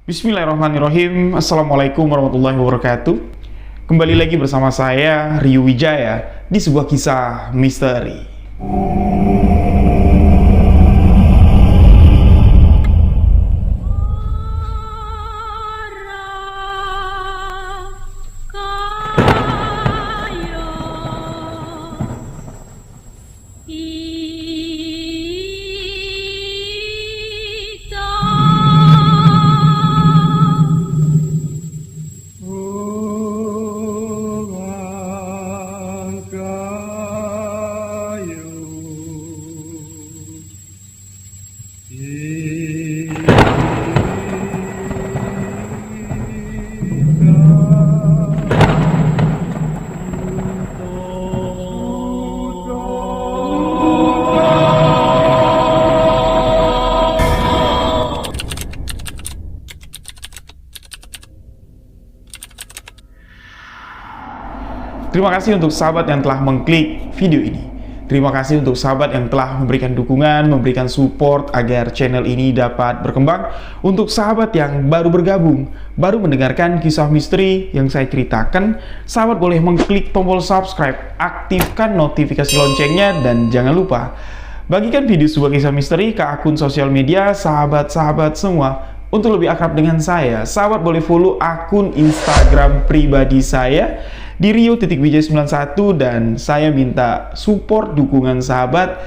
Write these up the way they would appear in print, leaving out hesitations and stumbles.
Bismillahirrahmanirrahim. Assalamualaikum warahmatullahi wabarakatuh. Kembali lagi bersama saya, Rio Wijaya, di sebuah kisah misteri. Terima kasih untuk sahabat yang telah mengklik video ini. Terima kasih untuk sahabat yang telah memberikan dukungan, memberikan support agar channel ini dapat berkembang. Untuk sahabat yang baru bergabung, baru mendengarkan kisah misteri yang saya ceritakan, sahabat boleh mengklik tombol subscribe, aktifkan notifikasi loncengnya, dan jangan lupa bagikan video sebuah kisah misteri ke akun sosial media sahabat-sahabat semua. Untuk lebih akrab dengan saya, sahabat boleh follow akun Instagram pribadi saya di Rio.Wijaya91, dan saya minta support dukungan sahabat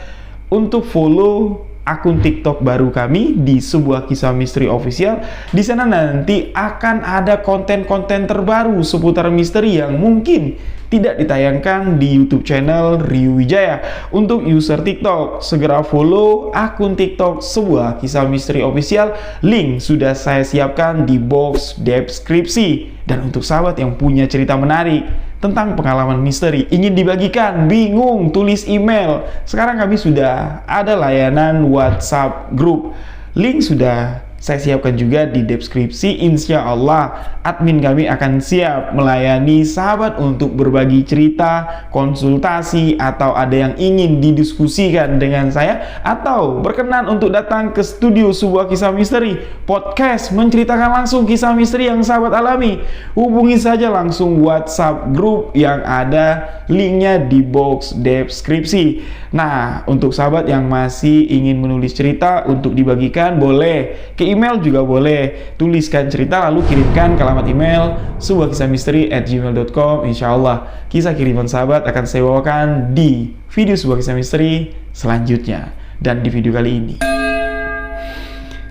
untuk follow akun TikTok baru kami di sebuah kisah misteri official. Di sana nanti akan ada konten-konten terbaru seputar misteri yang mungkin tidak ditayangkan di YouTube channel Rio Wijaya. Untuk user TikTok, segera follow akun TikTok sebuah kisah misteri official. Link sudah saya siapkan di box deskripsi. Dan untuk sahabat yang punya cerita menarik tentang pengalaman misteri, ingin dibagikan, bingung, tulis email. Sekarang kami sudah ada layanan WhatsApp group. Link sudah saya siapkan juga di deskripsi. Insya Allah admin kami akan siap melayani sahabat untuk berbagi cerita, konsultasi, atau ada yang ingin didiskusikan dengan saya, atau berkenan untuk datang ke studio sebuah kisah misteri, podcast, menceritakan langsung kisah misteri yang sahabat alami. Hubungi saja langsung WhatsApp group yang ada linknya di box deskripsi. Nah, untuk sahabat yang masih ingin menulis cerita untuk dibagikan, boleh ke email juga boleh. Tuliskan cerita lalu kirimkan ke alamat email sebuah kisah misteri@gmail.com. Insya Allah kisah kiriman sahabat akan saya bawakan di video sebuah kisah misteri selanjutnya. Dan di video kali ini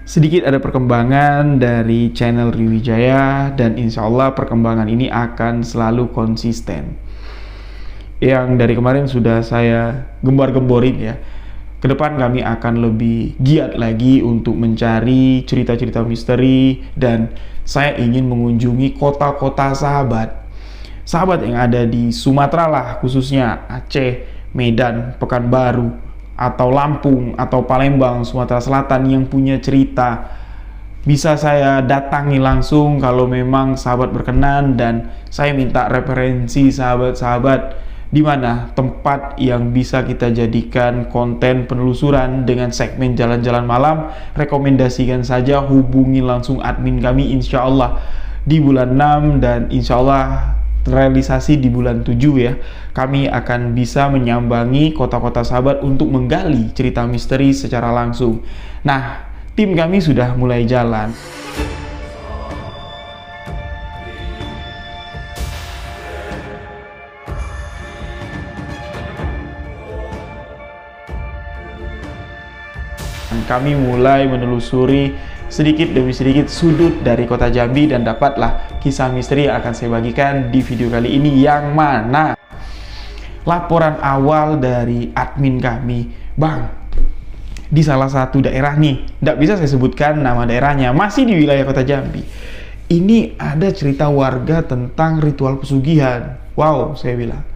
sedikit ada perkembangan dari channel Rio Wijaya, dan insya Allah perkembangan ini akan selalu konsisten. Yang dari kemarin sudah saya gembar-gemborin ya, ke depan kami akan lebih giat lagi untuk mencari cerita-cerita misteri, dan saya ingin mengunjungi kota-kota sahabat yang ada di Sumatera lah, khususnya Aceh, Medan, Pekanbaru, atau Lampung, atau Palembang, Sumatera Selatan yang punya cerita. Bisa saya datangi langsung kalau memang sahabat berkenan, dan saya minta referensi sahabat-sahabat di mana tempat yang bisa kita jadikan konten penelusuran dengan segmen jalan-jalan malam. Rekomendasikan saja, hubungi langsung admin kami. Insya Allah di bulan 6 dan insya Allah realisasi di bulan 7 ya, kami akan bisa menyambangi kota-kota sahabat untuk menggali cerita misteri secara langsung. Nah, tim kami sudah mulai jalan. Kami mulai menelusuri sedikit demi sedikit sudut dari kota Jambi, dan dapatlah kisah misteri yang akan saya bagikan di video kali ini, yang mana laporan awal dari admin kami, Bang, di salah satu daerah nih, tidak bisa saya sebutkan nama daerahnya, masih di wilayah kota Jambi, ini ada cerita warga tentang ritual pesugihan. Wow, saya bilang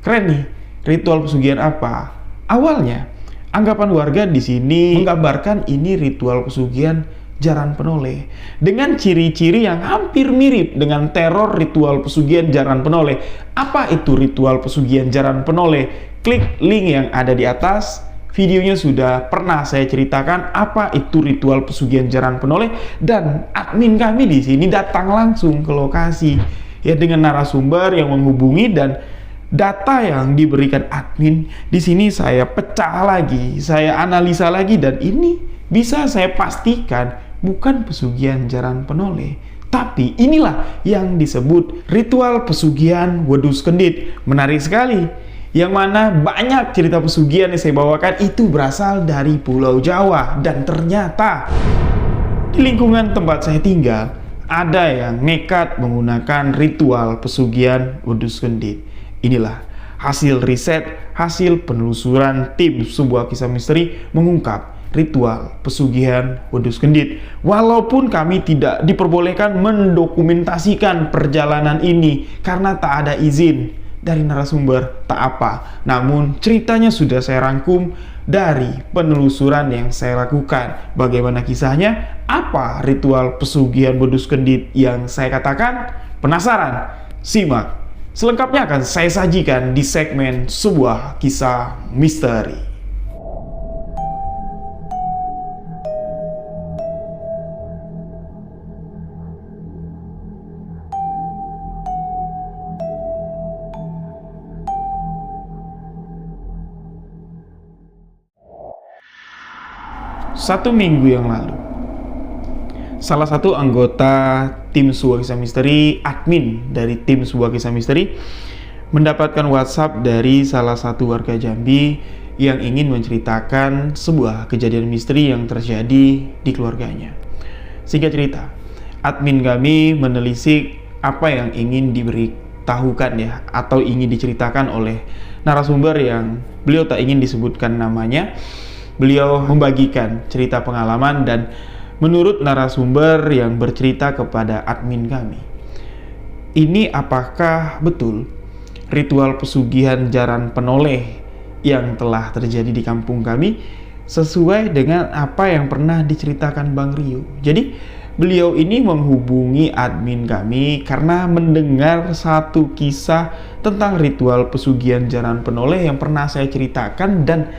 keren nih, ritual pesugihan apa? Awalnya anggapan warga di sini menggambarkan ini ritual pesugihan jaran penoleh dengan ciri-ciri yang hampir mirip dengan teror ritual pesugihan jaran penoleh. Apa itu ritual pesugihan jaran penoleh? Klik link yang ada di atas videonya sudah pernah saya ceritakan apa itu ritual pesugihan jaran penoleh, dan admin kami di sini datang langsung ke lokasi ya dengan narasumber yang menghubungi, dan data yang diberikan admin di sini saya pecah lagi, saya analisa lagi, dan ini bisa saya pastikan bukan pesugihan jaran penoleh. Tapi inilah yang disebut ritual pesugihan wedus kendit. Menarik sekali. Yang mana banyak cerita pesugihan yang saya bawakan itu berasal dari Pulau Jawa. Dan ternyata di lingkungan tempat saya tinggal ada yang nekat menggunakan ritual pesugihan wedus kendit. Inilah hasil riset, hasil penelusuran tim Sebuah Kisah Misteri mengungkap ritual pesugihan wedus kendit. Walaupun kami tidak diperbolehkan mendokumentasikan perjalanan ini karena tak ada izin dari narasumber, tak apa. Namun ceritanya sudah saya rangkum dari penelusuran yang saya lakukan. Bagaimana kisahnya? Apa ritual pesugihan wedus kendit yang saya katakan? Penasaran? Simak. Selengkapnya akan saya sajikan di segmen Sebuah Kisah Misteri. Satu minggu yang lalu, salah satu anggota tim Sebuah Kisah Misteri, admin dari tim Sebuah Kisah Misteri, mendapatkan WhatsApp dari salah satu warga Jambi yang ingin menceritakan sebuah kejadian misteri yang terjadi di keluarganya. Singkat cerita, admin kami menelisik apa yang ingin diberitahukan ya, atau ingin diceritakan oleh narasumber yang beliau tak ingin disebutkan namanya. Beliau membagikan cerita pengalaman, dan menurut narasumber yang bercerita kepada admin kami, ini apakah betul ritual pesugihan jaran penoleh yang telah terjadi di kampung kami sesuai dengan apa yang pernah diceritakan Bang Rio. Jadi beliau ini menghubungi admin kami karena mendengar satu kisah tentang ritual pesugihan jaran penoleh yang pernah saya ceritakan, dan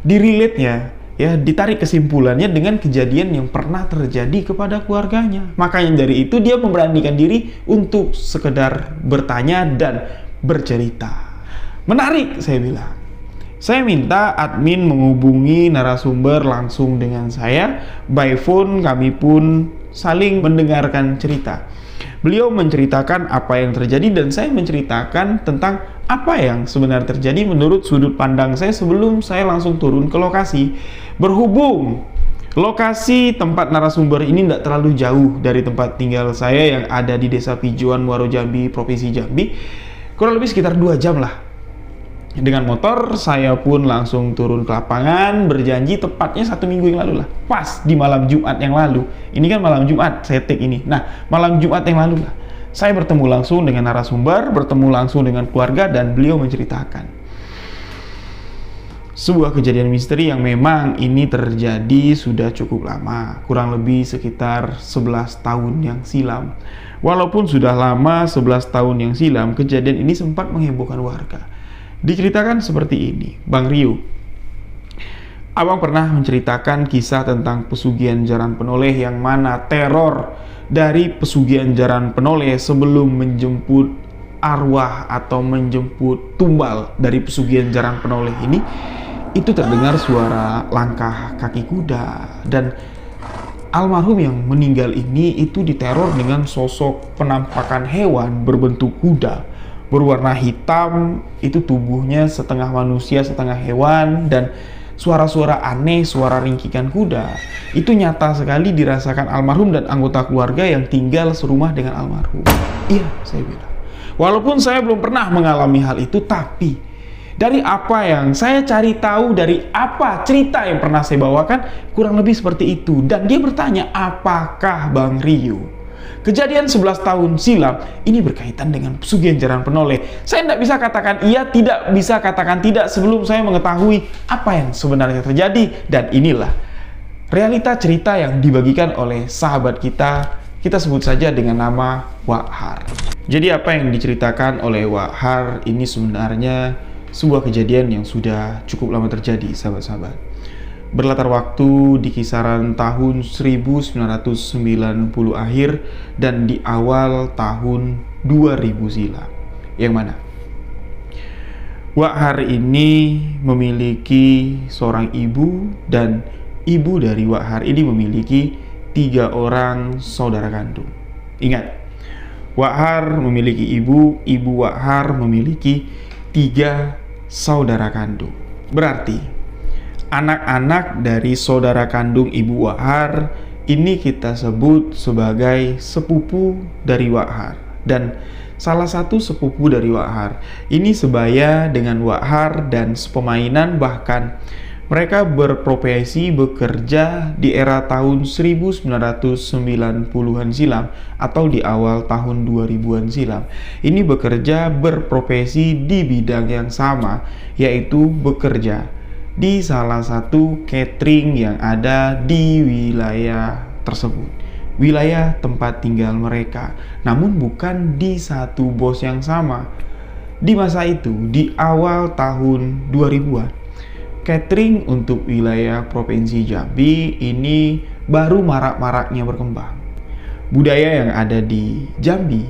direlate-nya ya, ditarik kesimpulannya dengan kejadian yang pernah terjadi kepada keluarganya. Makanya dari itu dia memberanikan diri untuk sekedar bertanya dan bercerita. Menarik, saya bilang. Saya minta admin menghubungi narasumber langsung dengan saya. By phone kami pun saling mendengarkan cerita. Beliau menceritakan apa yang terjadi, dan saya menceritakan tentang apa yang sebenarnya terjadi menurut sudut pandang saya sebelum saya langsung turun ke lokasi. Berhubung lokasi tempat narasumber ini tidak terlalu jauh dari tempat tinggal saya yang ada di Desa Pijuan, Muaro Jambi, Provinsi Jambi, kurang lebih sekitar 2 jam lah. Dengan motor, saya pun langsung turun ke lapangan, berjanji tepatnya 1 minggu yang lalu lah. Pas di malam Jumat yang lalu. Ini kan malam Jumat, saya take ini. Nah, malam Jumat yang lalu lah, saya bertemu langsung dengan narasumber, bertemu langsung dengan keluarga, dan beliau menceritakan sebuah kejadian misteri yang memang ini terjadi sudah cukup lama, kurang lebih sekitar 11 tahun yang silam. Walaupun sudah lama 11 tahun yang silam, kejadian ini sempat menghebohkan warga. Diceritakan seperti ini, Bang Rio, abang pernah menceritakan kisah tentang pesugihan jaran penoleh yang mana teror dari pesugihan jaran penoleh sebelum menjemput arwah atau menjemput tumbal dari pesugihan jaran penoleh ini, itu terdengar suara langkah kaki kuda, dan almarhum yang meninggal ini itu diteror dengan sosok penampakan hewan berbentuk kuda, berwarna hitam, itu tubuhnya setengah manusia setengah hewan, dan suara-suara aneh, suara ringkikan kuda itu nyata sekali dirasakan almarhum dan anggota keluarga yang tinggal serumah dengan almarhum. Iya, saya bilang, walaupun saya belum pernah mengalami hal itu, tapi dari apa yang saya cari tahu, dari apa cerita yang pernah saya bawakan, kurang lebih seperti itu. Dan dia bertanya, apakah Bang Rio kejadian 11 tahun silam ini berkaitan dengan pesugihan jaran penoleh? Saya tidak bisa katakan iya, tidak bisa katakan tidak sebelum saya mengetahui apa yang sebenarnya terjadi. Dan inilah realita cerita yang dibagikan oleh sahabat kita sebut saja dengan nama Wak Har. Jadi apa yang diceritakan oleh Wak Har ini sebenarnya sebuah kejadian yang sudah cukup lama terjadi, sahabat-sahabat. Berlatar waktu di kisaran tahun 1990 akhir dan di awal tahun 2000 silam. Yang mana? Wak Har ini memiliki seorang ibu, dan ibu dari Wak Har ini memiliki 3 orang saudara kandung. Ingat, Wak Har memiliki ibu Wak Har memiliki 3 saudara kandung. Berarti anak-anak dari saudara kandung ibu Wak Har ini kita sebut sebagai sepupu dari Wak Har. Dan salah satu sepupu dari Wak Har ini sebaya dengan Wak Har dan sepemainan, bahkan mereka berprofesi bekerja di era tahun 1990-an silam atau di awal tahun 2000-an silam. Ini bekerja berprofesi di bidang yang sama, yaitu bekerja di salah satu catering yang ada di wilayah tersebut, wilayah tempat tinggal mereka, namun bukan di satu bos yang sama. Di masa itu, di awal tahun 2000-an, catering untuk wilayah Provinsi Jambi ini baru marak-maraknya berkembang. Budaya yang ada di Jambi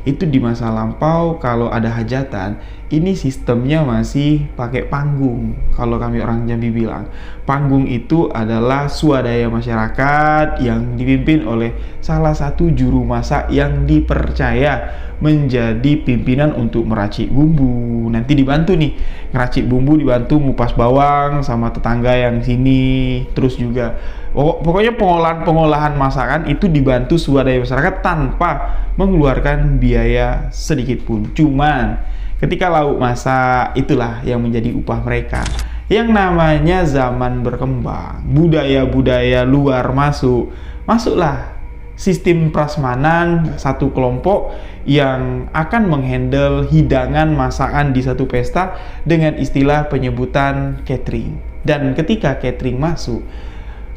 itu di masa lampau, kalau ada hajatan ini sistemnya masih pakai panggung. Kalau kami orang Jambi bilang, panggung itu adalah swadaya masyarakat yang dipimpin oleh salah satu juru masak yang dipercaya menjadi pimpinan untuk meracik bumbu. Nanti dibantu nih, ngeracik bumbu dibantu ngupas bawang sama tetangga yang sini. Terus juga pokoknya pengolahan masakan itu dibantu swadaya masyarakat tanpa mengeluarkan biaya sedikit pun. Cuman ketika lauk masak, itulah yang menjadi upah mereka. Yang namanya zaman berkembang, budaya-budaya luar masuklah sistem prasmanan satu kelompok yang akan menghandle hidangan masakan di satu pesta dengan istilah penyebutan catering. Dan ketika catering masuk,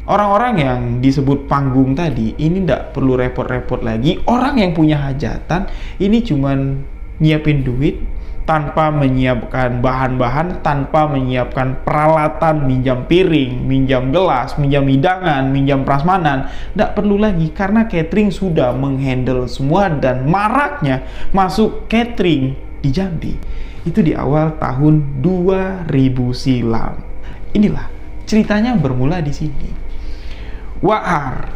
orang-orang yang disebut panggung tadi ini tidak perlu repot-repot lagi. Orang yang punya hajatan ini cuman nyiapin duit tanpa menyiapkan bahan-bahan, tanpa menyiapkan peralatan, minjam piring, minjam gelas, minjam hidangan, minjam prasmanan. Tidak perlu lagi karena catering sudah menghandle semua. Dan maraknya masuk catering di Jambi itu di awal tahun 2000 silam. Inilah ceritanya bermula di sini. Wak Har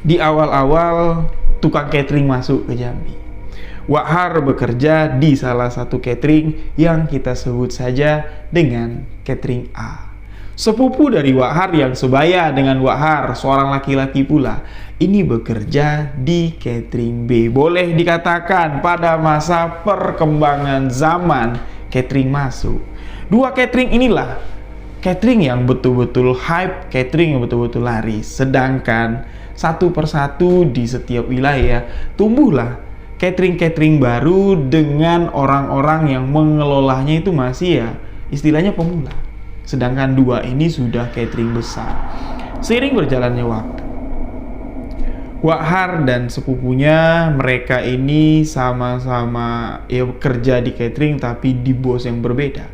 di awal-awal tukang catering masuk ke Jambi. Wak Har bekerja di salah satu catering yang kita sebut saja dengan catering A. Sepupu dari Wak Har yang sebaya dengan Wak Har, seorang laki-laki pula, ini bekerja di catering B. Boleh dikatakan pada masa perkembangan zaman catering masuk. 2 catering inilah catering yang betul-betul hype, catering yang betul-betul laris. Sedangkan satu persatu di setiap wilayah tumbuhlah catering-catering baru dengan orang-orang yang mengelolanya itu masih ya istilahnya pemula. Sedangkan 2 ini sudah catering besar. Seiring berjalannya waktu, Wak Har dan sepupunya mereka ini sama-sama ya kerja di catering tapi di bos yang berbeda.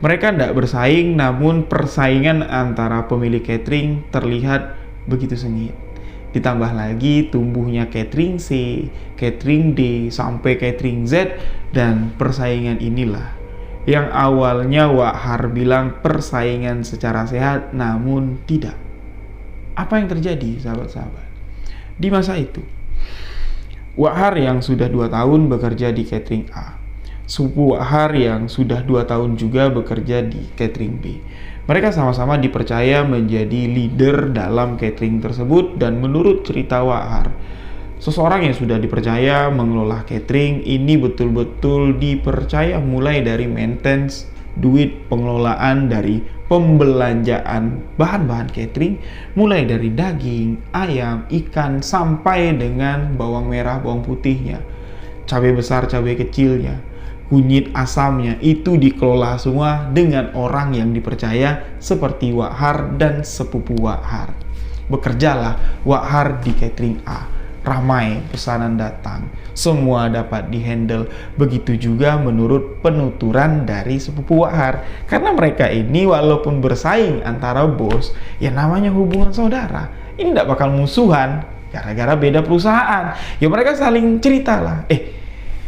Mereka tidak bersaing, namun persaingan antara pemilik catering terlihat begitu sengit. Ditambah lagi tumbuhnya catering C, catering D, sampai catering Z. Dan persaingan inilah yang awalnya Wak Har bilang persaingan secara sehat, namun tidak. Apa yang terjadi, sahabat-sahabat? Di masa itu, Wak Har yang sudah 2 tahun bekerja di catering A, sepupu Wak Har yang sudah 2 tahun juga bekerja di catering B. Mereka sama-sama dipercaya menjadi leader dalam catering tersebut. Dan menurut cerita Wak Har, seseorang yang sudah dipercaya mengelola catering ini betul-betul dipercaya mulai dari maintenance, duit, pengelolaan, dari pembelanjaan bahan-bahan catering, mulai dari daging, ayam, ikan, sampai dengan bawang merah, bawang putihnya, cabai besar, cabai kecilnya, kunyit asamnya, itu dikelola semua dengan orang yang dipercaya seperti Wak Har dan sepupu Wak Har. Bekerjalah Wak Har di catering A. ramai pesanan datang, semua dapat dihandle. Begitu juga menurut penuturan dari sepupu Wak Har. Karena mereka ini walaupun bersaing antara bos, ya namanya hubungan saudara, ini tidak bakal musuhan gara-gara beda perusahaan. Ya mereka saling cerita lah,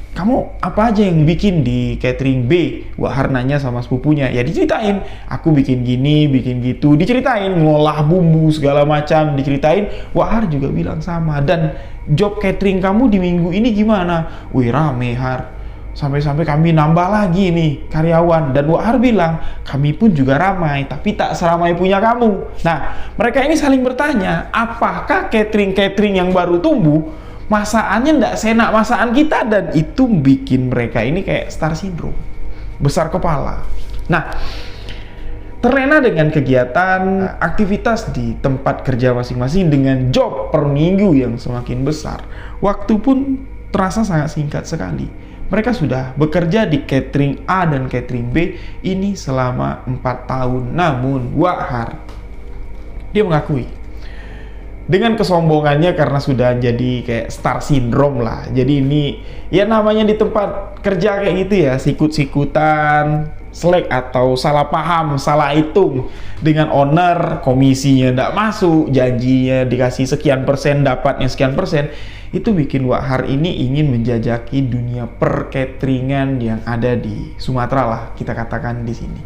kamu apa aja yang bikin di catering B? Wak Har nanya sama sepupunya. Ya diceritain, aku bikin gini, bikin gitu, diceritain, ngolah bumbu segala macam, diceritain. Wak Har juga bilang sama. Dan job catering kamu di minggu ini gimana? Wih rame Har, sampai-sampai kami nambah lagi nih karyawan. Dan Wak Har bilang, kami pun juga ramai, tapi tak seramai punya kamu. Nah, mereka ini saling bertanya, apakah catering-catering yang baru tumbuh masakannya ndak senak masakan kita, dan itu bikin mereka ini kayak star syndrome, besar kepala. Nah, terlena dengan kegiatan aktivitas di tempat kerja masing-masing dengan job per minggu yang semakin besar, waktu pun terasa sangat singkat sekali. Mereka sudah bekerja di catering A dan catering B ini selama 4 tahun. Namun Wak Har, dia mengakui dengan kesombongannya karena sudah jadi kayak star syndrome lah. Jadi ini ya namanya di tempat kerja kayak gitu ya, sikut-sikutan, selek atau salah paham, salah hitung dengan owner, komisinya nggak masuk, janjinya dikasih sekian persen, dapatnya sekian persen. Itu bikin Wak Har ini ingin menjajaki dunia percateringan yang ada di Sumatera lah, kita katakan di sini.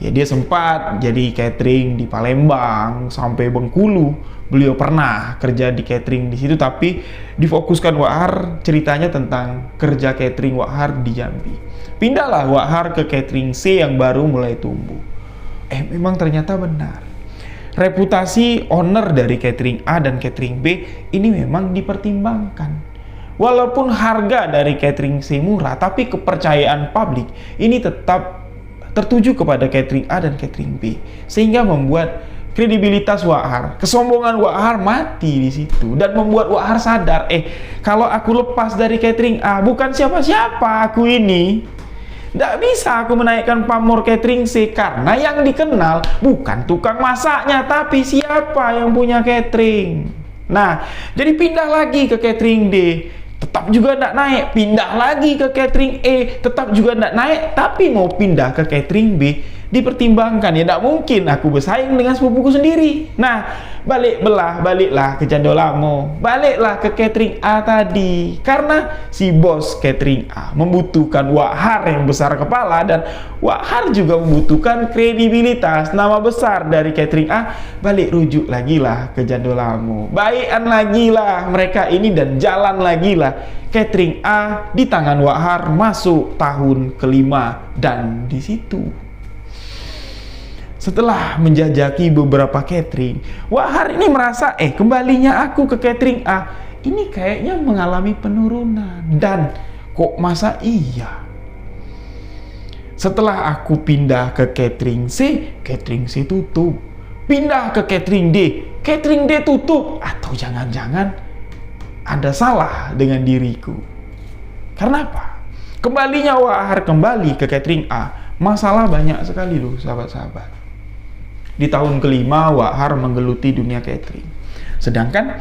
Ya dia sempat jadi catering di Palembang sampai Bengkulu. Beliau pernah kerja di catering di situ, tapi difokuskan Wak Har ceritanya tentang kerja catering Wak Har di Jambi. Pindahlah Wak Har ke catering C yang baru mulai tumbuh. Memang ternyata benar. Reputasi owner dari catering A dan catering B ini memang dipertimbangkan. Walaupun harga dari catering C murah, tapi kepercayaan publik ini tetap tertuju kepada catering A dan catering B, sehingga membuat kredibilitas Wak Har, kesombongan Wak Har mati di situ, dan membuat Wak Har sadar, kalau aku lepas dari catering A, bukan siapa-siapa aku ini. Nggak bisa aku menaikkan pamor catering C, karena yang dikenal bukan tukang masaknya, tapi siapa yang punya catering. Nah, jadi pindah lagi ke catering D, tetap juga nggak naik. Pindah lagi ke catering E, tetap juga nggak naik. Tapi mau pindah ke catering B, dipertimbangkan. Ya nggak mungkin aku bersaing dengan sepupuku sendiri. Nah, baliklah ke Candolamo, baliklah ke catering A tadi, karena si bos catering A membutuhkan Wak Har yang besar kepala, dan Wak Har juga membutuhkan kredibilitas, nama besar dari catering A. Balik rujuk lagi lah ke Candolamo, baikan lagi lah mereka ini, dan jalan lagi lah catering A di tangan Wak Har masuk tahun kelima. Dan di situ, setelah menjajaki beberapa catering, Wak Har ini merasa kembalinya aku ke catering A ini kayaknya mengalami penurunan. Dan kok masa iya? Setelah aku pindah ke catering C tutup. Pindah ke catering D tutup. Atau jangan-jangan ada salah dengan diriku. Karena apa? Kembalinya Wak Har kembali ke catering A, masalah banyak sekali loh sahabat-sahabat. Di tahun kelima Wak Har menggeluti dunia catering. Sedangkan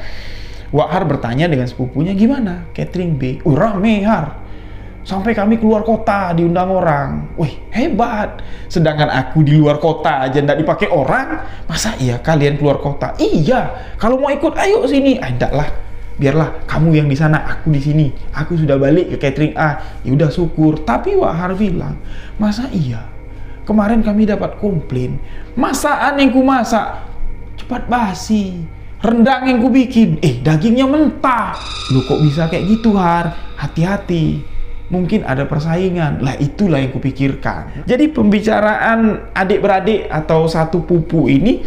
Wak Har bertanya dengan sepupunya, gimana catering B? Rame Har, sampai kami keluar kota diundang orang. Wih hebat. Sedangkan aku di luar kota aja nggak dipakai orang. Masa iya kalian keluar kota? Iya, kalau mau ikut ayo sini. Enggak lah, biarlah kamu yang di sana, aku di sini. Aku sudah balik ke catering A. Ya udah syukur. Tapi Wak Har bilang, masa iya? Kemarin kami dapat komplain, masakan yang ku masak cepat basi, rendang yang ku bikin, dagingnya mentah. Loh kok bisa kayak gitu Har? Hati-hati, mungkin ada persaingan. Lah itulah yang kupikirkan. Jadi pembicaraan adik-beradik atau satu pupu ini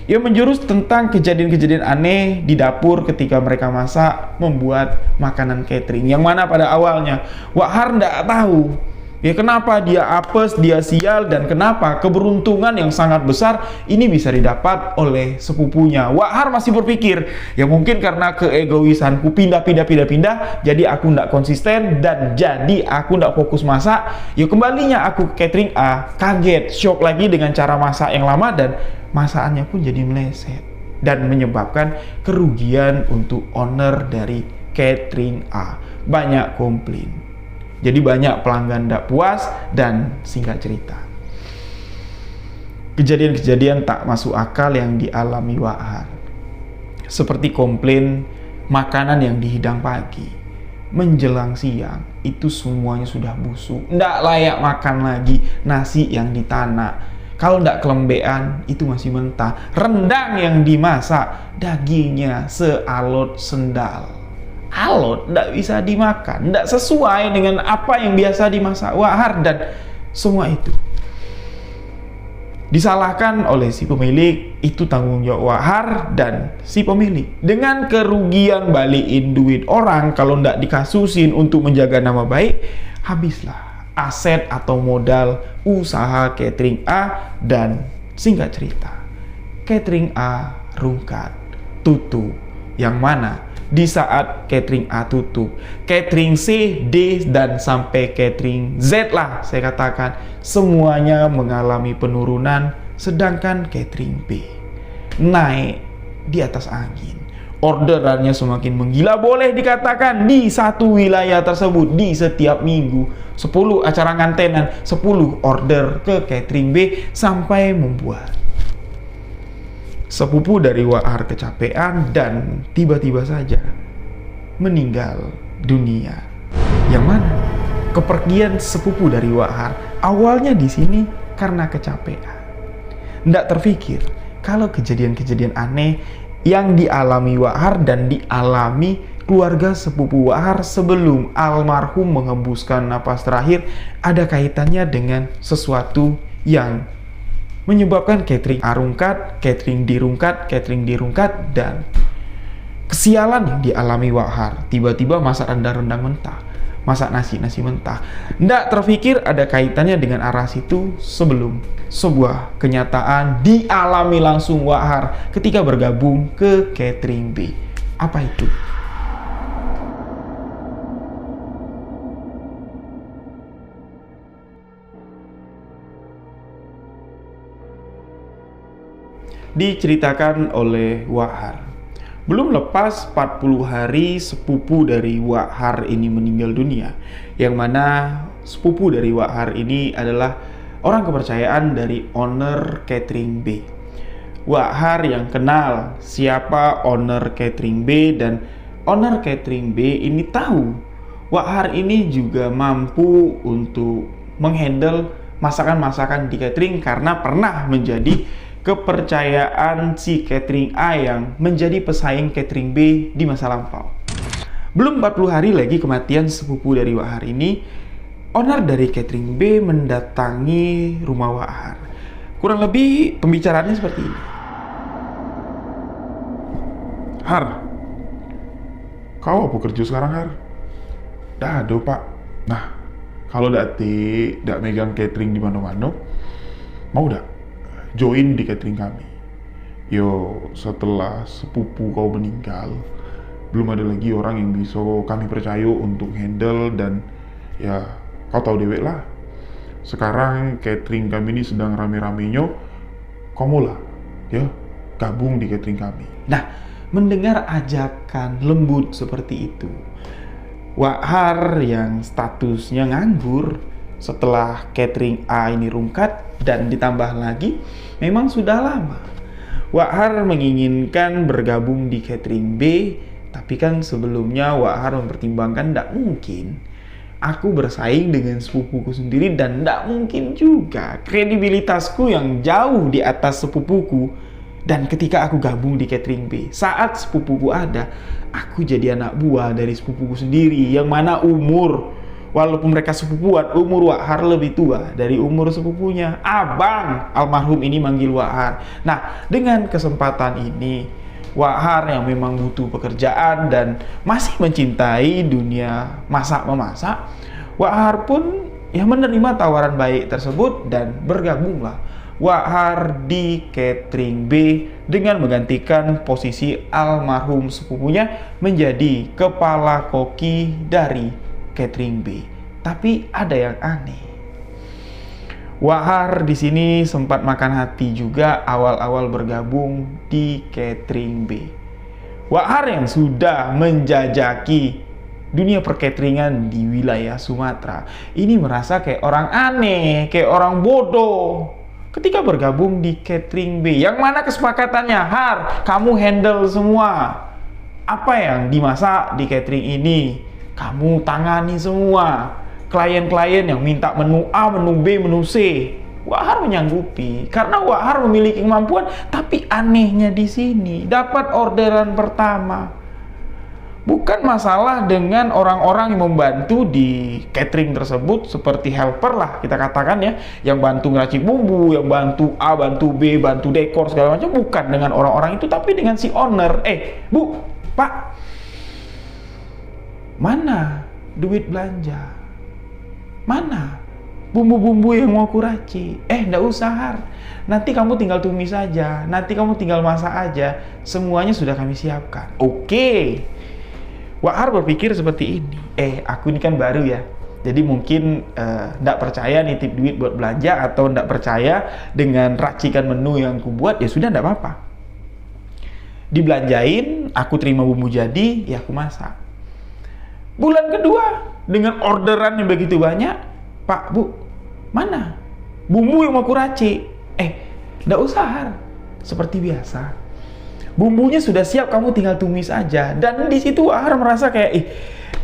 ya menjurus tentang kejadian-kejadian aneh di dapur ketika mereka masak membuat makanan catering, yang mana pada awalnya Wak Har nggak tahu ya kenapa dia apes, dia sial, dan kenapa keberuntungan yang sangat besar ini bisa didapat oleh sepupunya. Wak Har masih berpikir, ya mungkin karena keegoisanku pindah, jadi aku nggak konsisten, dan jadi aku nggak fokus masak. Ya kembalinya aku ke catering A, kaget, shock lagi dengan cara masak yang lama, dan masakannya pun jadi meleset. dan menyebabkan kerugian untuk owner dari catering A. Banyak komplain. Jadi banyak pelanggan tidak puas dan singkat cerita, kejadian-kejadian tak masuk akal yang dialami Wak Har. Seperti komplain makanan yang dihidang pagi, menjelang siang, itu semuanya sudah busuk. Nggak layak makan lagi nasi yang ditanak. Kalau nggak kelembean, itu masih mentah. Rendang yang dimasak, dagingnya sealot sendal. Alot, nggak bisa dimakan. Nggak sesuai dengan apa yang biasa dimasak Wak Har, dan semua itu disalahkan oleh si pemilik. Itu tanggung jawab Wak Har dan si pemilik. Dengan kerugian balikin duit orang kalau ndak dikasusin untuk menjaga nama baik, habislah aset atau modal usaha catering A. Dan singkat cerita, catering A rungkat, tutup. Yang mana di saat catering A tutup, catering C, D, dan sampai catering Z lah saya katakan, semuanya mengalami penurunan, sedangkan catering B naik di atas angin. Orderannya semakin menggila, boleh dikatakan di satu wilayah tersebut di setiap minggu 10 acara ngantenan, 10 order ke catering B, sampai membuat sepupu dari Wak Har kecapean dan tiba-tiba saja meninggal dunia. Yang mana kepergian sepupu dari Wak Har awalnya di sini karena kecapean. Nggak terfikir kalau kejadian-kejadian aneh yang dialami Wak Har dan dialami keluarga sepupu Wak Har sebelum almarhum menghembuskan napas terakhir ada kaitannya dengan sesuatu yang menyebabkan catering A rungkat, catering D rungkat, catering D rungkat, dan kesialan yang dialami Wak Har. Tiba-tiba masak rendang-rendang mentah, masak nasi-nasi mentah. Nggak terfikir ada kaitannya dengan arah situ sebelum sebuah kenyataan dialami langsung Wak Har ketika bergabung ke catering B. Apa itu? Diceritakan oleh Wak Har. Belum lepas 40 hari sepupu dari Wak Har ini meninggal dunia, yang mana sepupu dari Wak Har ini adalah orang kepercayaan dari owner catering B. Wak Har yang kenal siapa owner catering B, dan owner catering B ini tahu Wak Har ini juga mampu untuk menghandle masakan-masakan di catering karena pernah menjadi kepercayaan si catering A yang menjadi pesaing catering B di masa lampau. Belum 40 hari lagi kematian sepupu dari Wak Har ini, owner dari catering B mendatangi rumah Wak Har. Kurang lebih pembicaraannya seperti ini. Har, kau apa kerja sekarang, Har? Dah ada, Pak. Nah, kalau dak megang catering di mana-mana, mau dak join di catering kami? Yo, setelah sepupu kau meninggal, belum ada lagi orang yang bisa kami percaya untuk handle, dan ya, kau tahu dewek lah. Sekarang catering kami ini sedang rame-ramenya, kamu lah, ya, gabung di catering kami. Nah, mendengar ajakan lembut seperti itu, Wak Har yang statusnya nganggur setelah catering A ini rungkat, dan ditambah lagi memang sudah lama Wak Har menginginkan bergabung di catering B, tapi kan sebelumnya Wak Har mempertimbangkan tidak mungkin aku bersaing dengan sepupuku sendiri, dan tidak mungkin juga kredibilitasku yang jauh di atas sepupuku. Dan ketika aku gabung di catering B, saat sepupuku ada, aku jadi anak buah dari sepupuku sendiri, yang mana umur, walaupun mereka sepupuan, umur Wak Har lebih tua dari umur sepupunya. Abang almarhum ini manggil Wak Har. Nah, dengan kesempatan ini, Wak Har yang memang butuh pekerjaan dan masih mencintai dunia masak-memasak, Wak Har pun yang menerima tawaran baik tersebut dan bergabunglah Wak Har di catering B dengan menggantikan posisi almarhum sepupunya menjadi kepala koki dari catering B. Tapi ada yang aneh. Wahar di sini sempat makan hati juga awal-awal bergabung di Catering B. Wahar yang sudah menjajaki dunia percateringan di wilayah Sumatera ini merasa kayak orang aneh, kayak orang bodoh ketika bergabung di Catering B, yang mana kesepakatannya, Har, kamu handle semua. Apa yang dimasak di catering ini, kamu tangani semua. Klien-klien yang minta menu A, menu B, menu C, Wahar menyanggupi karena Wahar memiliki kemampuan. Tapi anehnya di sini, dapat orderan pertama. Bukan masalah dengan orang-orang yang membantu di catering tersebut, seperti helper lah kita katakan ya, yang bantu ngeracik bumbu, yang bantu A, bantu B, bantu dekor segala macam. Bukan dengan orang-orang itu, tapi dengan si owner. Bu, Pak, mana duit belanja? Mana bumbu-bumbu yang mau aku racik? Nggak usah, Har. Nanti kamu tinggal tumis aja, nanti kamu tinggal masak aja. Semuanya sudah kami siapkan. Oke. Wahar berpikir seperti ini. Aku ini kan baru ya, jadi mungkin nggak percaya nitip duit buat belanja, atau nggak percaya dengan racikan menu yang aku buat. Ya sudah, nggak apa-apa. Dibelanjain, aku terima bumbu jadi, ya aku masak. Bulan kedua, dengan orderan yang begitu banyak, Pak, Bu, mana bumbu yang mau aku racik? Nggak usah, Har. Seperti biasa, bumbunya sudah siap, kamu tinggal tumis aja. Dan di situ Wahar merasa kayak,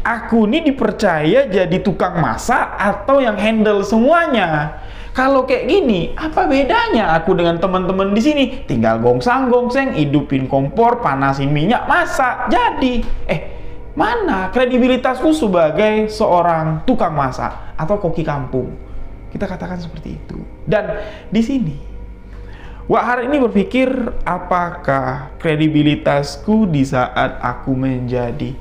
aku ini dipercaya jadi tukang masak atau yang handle semuanya. Kalau kayak gini, apa bedanya aku dengan teman-teman di sini? Tinggal gongsang-gongseng, hidupin kompor, panasin minyak, masak, jadi. Mana kredibilitasku sebagai seorang tukang masak atau koki kampung? Kita katakan seperti itu. Dan di sini Wahar ini berpikir, apakah kredibilitasku di saat aku menjadi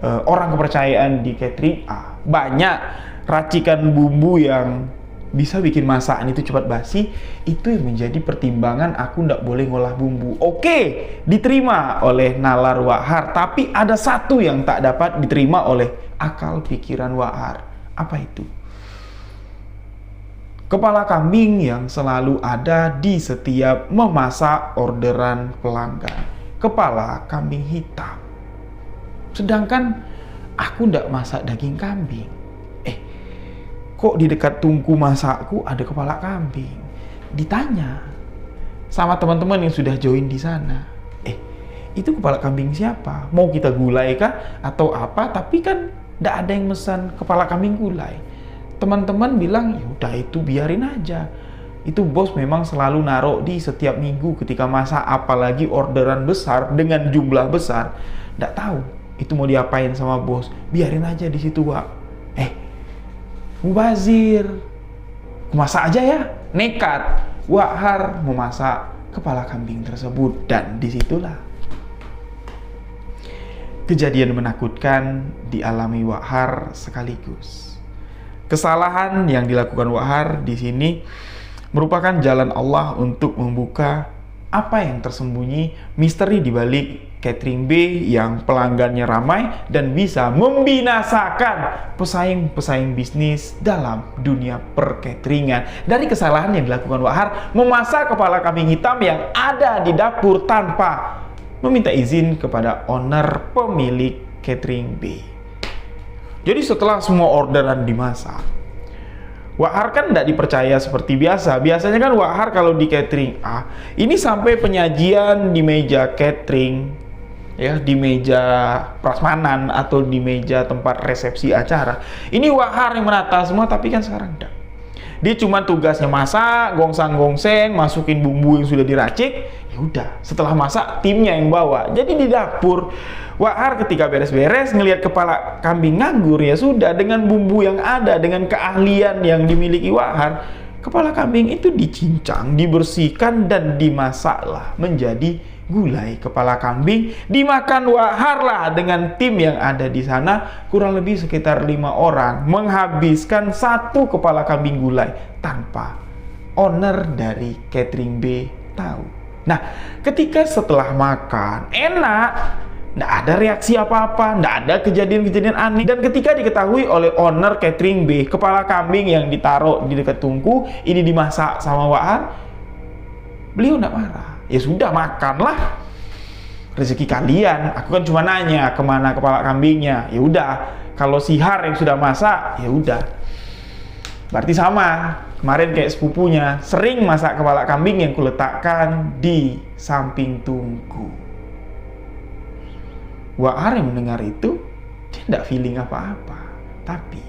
orang kepercayaan di catering A, banyak racikan bumbu yang bisa bikin masakan itu cepat basi, itu yang menjadi pertimbangan aku nggak boleh ngolah bumbu. Oke, diterima oleh nalar Wahar, tapi ada satu yang tak dapat diterima oleh akal pikiran Wahar. Apa itu? Kepala kambing yang selalu ada di setiap memasak orderan pelanggan. Kepala kambing hitam. Sedangkan aku ndak masak daging kambing. Kok di dekat tungku masakku ada kepala kambing? Ditanya sama teman-teman yang sudah join di sana. Itu kepala kambing siapa? Mau kita gulai kah? Atau apa? Tapi kan ndak ada yang pesan kepala kambing gulai. Teman-teman bilang, ya udah itu biarin aja. Itu bos memang selalu naruh di setiap minggu ketika masak, apalagi orderan besar dengan jumlah besar. Nggak tahu itu mau diapain sama bos. Biarin aja di situ, Wak. Mubazir, masak aja ya. Nekat Wahar memasak kepala kambing tersebut, dan disitulah kejadian menakutkan dialami Wahar sekaligus. Kesalahan yang dilakukan Wahar di sini merupakan jalan Allah untuk membuka apa yang tersembunyi, misteri di balik catering B yang pelanggannya ramai dan bisa membinasakan pesaing-pesaing bisnis dalam dunia percateringan. Dari kesalahan yang dilakukan Wahar memasak kepala kambing hitam yang ada di dapur tanpa meminta izin kepada owner pemilik catering B. Jadi setelah semua orderan dimasak, Wahar kan tidak dipercaya seperti biasa. Biasanya kan Wahar kalau di catering A, ini sampai penyajian di meja catering, ya, di meja prasmanan atau di meja tempat resepsi acara, ini Wahar yang menata semua. Tapi kan sekarang enggak. Dia cuma tugasnya masak, gongsang-gongseng, masukin bumbu yang sudah diracik. Ya udah, setelah masak timnya yang bawa. Jadi di dapur Wahar ketika beres-beres ngelihat kepala kambing nganggur, ya sudah, dengan bumbu yang ada, dengan keahlian yang dimiliki Wahar, kepala kambing itu dicincang, dibersihkan dan dimasaklah menjadi gulai kepala kambing. Dimakan Wahar lah dengan tim yang ada di sana, kurang lebih sekitar 5 orang, menghabiskan 1 kepala kambing gulai tanpa owner dari catering B tahu. Nah, ketika setelah makan enak, Nggak ada reaksi apa-apa, nggak ada kejadian-kejadian aneh. Dan ketika diketahui oleh owner catering B, kepala kambing yang ditaruh di dekat tungku ini dimasak sama Wak Har, beliau nggak marah. Ya sudah, makanlah, rezeki kalian. Aku kan cuma nanya kemana kepala kambingnya. Ya udah, kalau si Har yang sudah masak, ya udah. Berarti sama. Kemarin kayak sepupunya sering masak kepala kambing yang kuletakkan di samping tungku. Wak Har yang mendengar itu, dia tidak feeling apa-apa. Tapi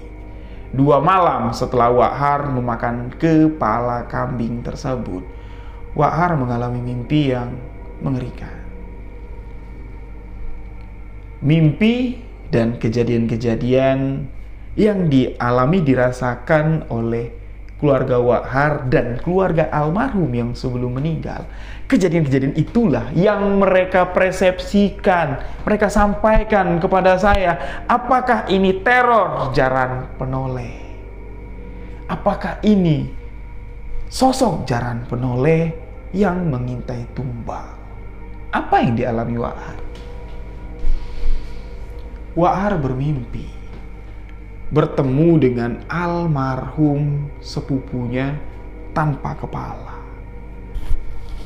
2 malam setelah Wak Har memakan kepala kambing tersebut, Wak Har mengalami mimpi yang mengerikan. Mimpi dan kejadian-kejadian yang dirasakan oleh keluarga Wak Har dan keluarga almarhum yang sebelum meninggal. Kejadian-kejadian itulah yang mereka persepsikan, mereka sampaikan kepada saya. Apakah ini teror Jaran Penoleh? Apakah ini sosok Jaran Penoleh yang mengintai tumbal? Apa yang dialami Wak Har? Wak Har bermimpi bertemu dengan almarhum sepupunya tanpa kepala.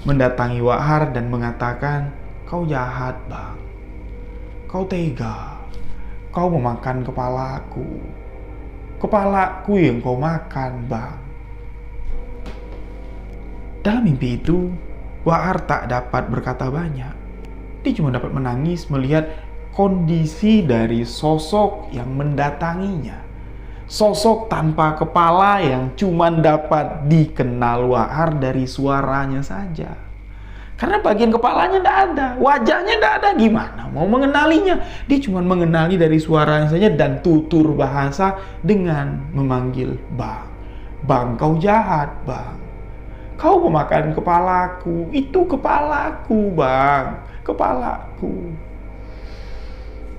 Mendatangi Wak Har dan mengatakan, "Kau jahat, Bang. Kau tega. Kau memakan kepalaku. Kepalaku yang kau makan, Bang." Dalam mimpi itu, Wak Har tak dapat berkata banyak. Dia cuma dapat menangis melihat kondisi dari sosok yang mendatanginya. Sosok tanpa kepala yang cuma dapat dikenal Wak Har dari suaranya saja. Karena bagian kepalanya tidak ada, wajahnya tidak ada, gimana mau mengenalinya? Dia cuma mengenali dari suaranya saja dan tutur bahasa dengan memanggil Bang. Bang, kau jahat, Bang. Kau memakan kepalaku, itu kepalaku, Bang, kepalaku.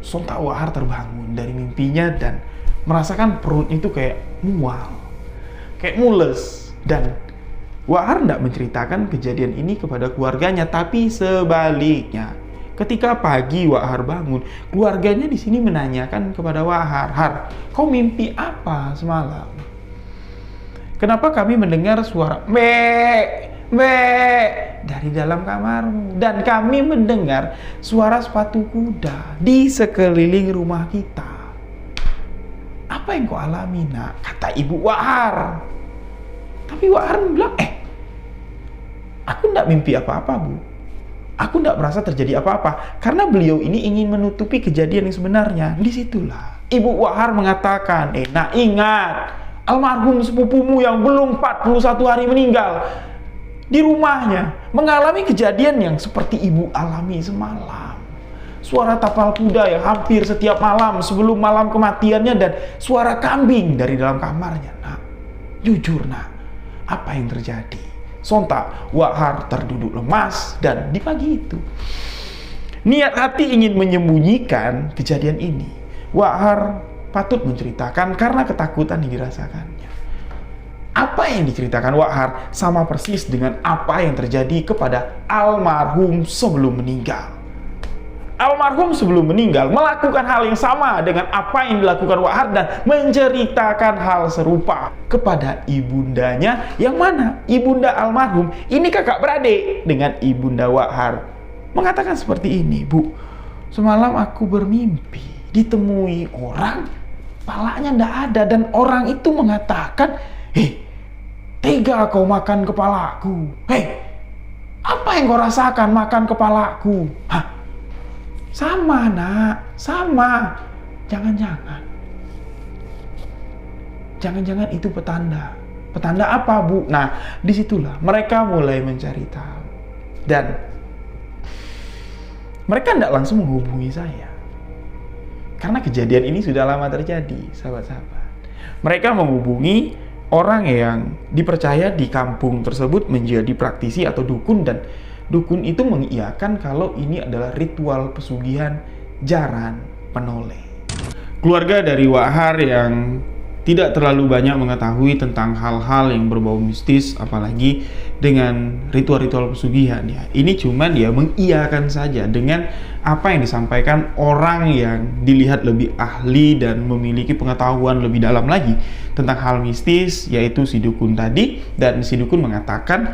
Sontak Wak Har terbangun dari mimpinya dan merasakan perut itu kayak mual, kayak mules. Dan Wak Har tidak menceritakan kejadian ini kepada keluarganya, tapi sebaliknya. Ketika pagi Wak Har bangun, keluarganya di sini menanyakan kepada Wak Har, "Har, kau mimpi apa semalam? Kenapa kami mendengar suara mek dari dalam kamarmu, dan kami mendengar suara sepatu kuda di sekeliling rumah kita. Apa yang kau alami, Nak?" Kata ibu Wak Har. Tapi Wak Har bilang, aku tidak mimpi apa-apa, Bu. Aku tidak merasa terjadi apa-apa. Karena beliau ini ingin menutupi kejadian yang sebenarnya. Disitulah ibu Wak Har mengatakan, Nak, ingat, almarhum sepupumu yang belum 41 hari meninggal di rumahnya mengalami kejadian yang seperti ibu alami semalam. Suara tapal kuda yang hampir setiap malam sebelum malam kematiannya, dan suara kambing dari dalam kamarnya. Nak, jujur, Nak, apa yang terjadi? Sontak Wak Har terduduk lemas, dan di pagi itu niat hati ingin menyembunyikan kejadian ini. Wak Har patut menceritakan karena ketakutan yang dirasakannya. Apa yang diceritakan Wak Har sama persis dengan apa yang terjadi kepada almarhum sebelum meninggal. Almarhum sebelum meninggal melakukan hal yang sama dengan apa yang dilakukan Wak Har dan menceritakan hal serupa kepada ibundanya, yang mana ibunda almarhum ini kakak beradik dengan ibunda Wak Har. Mengatakan seperti ini, "Bu, semalam aku bermimpi ditemui orang, palanya tidak ada, dan orang itu mengatakan, 'Hei, tega kau makan kepalaku. Hei, apa yang kau rasakan makan kepalaku?' Hah? Sama, Nak, sama. Jangan-jangan itu petanda. Petanda apa, Bu?" Nah, disitulah mereka mulai mencari tahu. Dan mereka tidak langsung menghubungi saya, karena kejadian ini sudah lama terjadi, sahabat-sahabat. Mereka menghubungi orang yang dipercaya di kampung tersebut menjadi praktisi atau dukun, dan dukun itu mengiyakan kalau ini adalah ritual pesugihan Jaran Penoleh. Keluarga dari Wak Har yang tidak terlalu banyak mengetahui tentang hal-hal yang berbau mistis, apalagi dengan ritual-ritual pesugihan ya. Ini cuman dia mengiyakan saja dengan apa yang disampaikan orang yang dilihat lebih ahli dan memiliki pengetahuan lebih dalam lagi tentang hal mistis, yaitu si dukun tadi. Dan si dukun mengatakan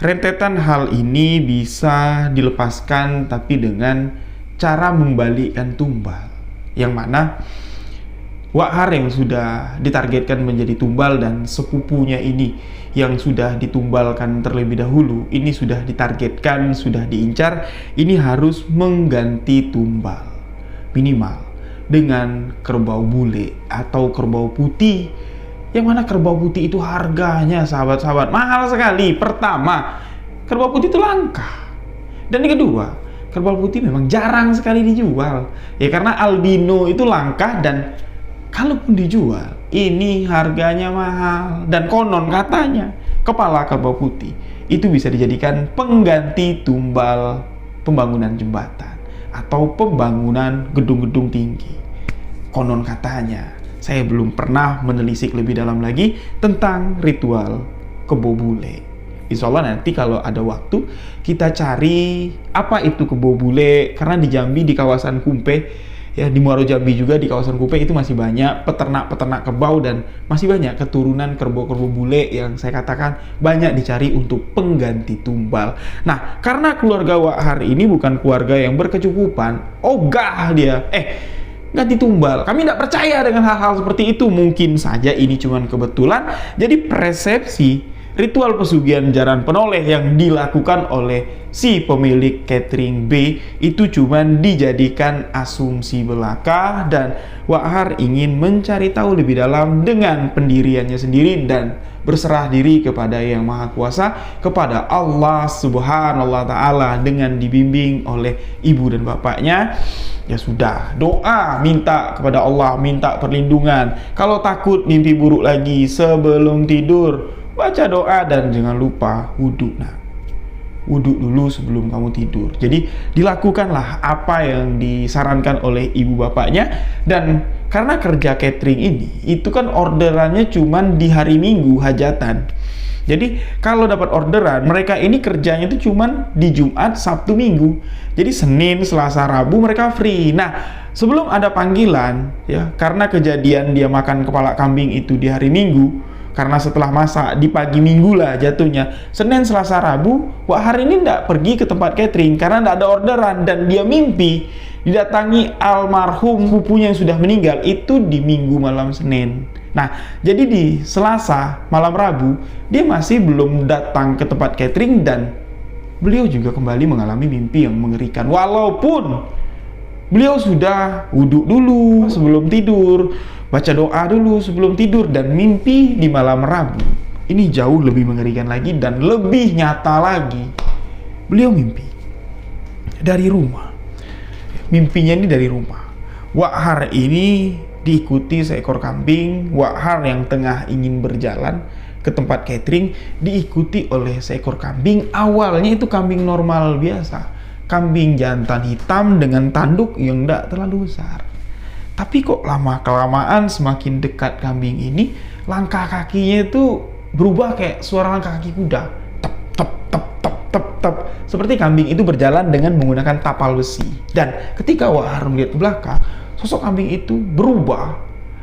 rentetan hal ini bisa dilepaskan tapi dengan cara membalikkan tumbal, yang mana Wak Har yang sudah ditargetkan menjadi tumbal dan sepupunya ini yang sudah ditumbalkan terlebih dahulu, ini sudah ditargetkan, sudah diincar, ini harus mengganti tumbal minimal dengan kerbau bule atau kerbau putih, yang mana kerbau putih itu harganya sahabat-sahabat mahal sekali. Pertama, kerbau putih itu langka, dan yang kedua, kerbau putih memang jarang sekali dijual ya, karena albino itu langka, dan kalaupun dijual, ini harganya mahal. Dan konon katanya, kepala kerbau putih itu bisa dijadikan pengganti tumbal pembangunan jembatan atau pembangunan gedung-gedung tinggi. Konon katanya, saya belum pernah menelisik lebih dalam lagi tentang ritual kebo bule. Insya Allah nanti kalau ada waktu, kita cari apa itu kebo bule, karena di Jambi, di kawasan Kumpe, ya di Muaro Jambi juga, di kawasan Kupe itu masih banyak peternak-peternak kerbau dan masih banyak keturunan kerbau-kerbau bule yang saya katakan banyak dicari untuk pengganti tumbal. Nah, karena keluarga Wak Har ini bukan keluarga yang berkecukupan, ogah dia, ganti tumbal. Kami tidak percaya dengan hal-hal seperti itu. Mungkin saja ini cuma kebetulan. Jadi persepsi ritual pesugihan jaran penoleh yang dilakukan oleh si pemilik catering B itu cuman dijadikan asumsi belaka, dan Wak Har ingin mencari tahu lebih dalam dengan pendiriannya sendiri dan berserah diri kepada Yang Maha Kuasa, kepada Allah Subhanahu wa Ta'ala, dengan dibimbing oleh ibu dan bapaknya. Ya sudah, doa, minta kepada Allah, minta perlindungan. Kalau takut mimpi buruk lagi sebelum tidur, baca doa, dan jangan lupa wudhu. Nah, wudhu dulu sebelum kamu tidur. Jadi dilakukanlah apa yang disarankan oleh ibu bapaknya. Dan karena kerja catering ini, itu kan orderannya cuman di hari Minggu hajatan. Jadi kalau dapat orderan, mereka ini kerjanya itu cuman di Jumat, Sabtu, Minggu. Jadi Senin, Selasa, Rabu mereka free. Nah, sebelum ada panggilan ya, karena kejadian dia makan kepala kambing itu di hari Minggu, karena setelah masak di pagi Minggu lah jatuhnya, Senin, Selasa, Rabu, Wak Har ini tidak pergi ke tempat catering karena tidak ada orderan, dan dia mimpi didatangi almarhum pupunya yang sudah meninggal itu di Minggu malam Senin. Nah, jadi di Selasa malam Rabu dia masih belum datang ke tempat catering, dan beliau juga kembali mengalami mimpi yang mengerikan, walaupun beliau sudah wudhu dulu sebelum tidur, baca doa dulu sebelum tidur, dan mimpi di malam Rabu ini jauh lebih mengerikan lagi dan lebih nyata lagi. Beliau mimpi dari rumah. Mimpinya ini dari rumah. Wak Har ini diikuti seekor kambing. Wak Har yang tengah ingin berjalan ke tempat catering diikuti oleh seekor kambing. Awalnya itu kambing normal biasa, kambing jantan hitam dengan tanduk yang tidak terlalu besar. Tapi kok lama-kelamaan semakin dekat kambing ini, langkah kakinya itu berubah kayak suara langkah kaki kuda. Tep, tep, tep, tep, tep, tep. Seperti kambing itu berjalan dengan menggunakan tapal besi. Dan ketika Wak Har melihat ke belakang, sosok kambing itu berubah.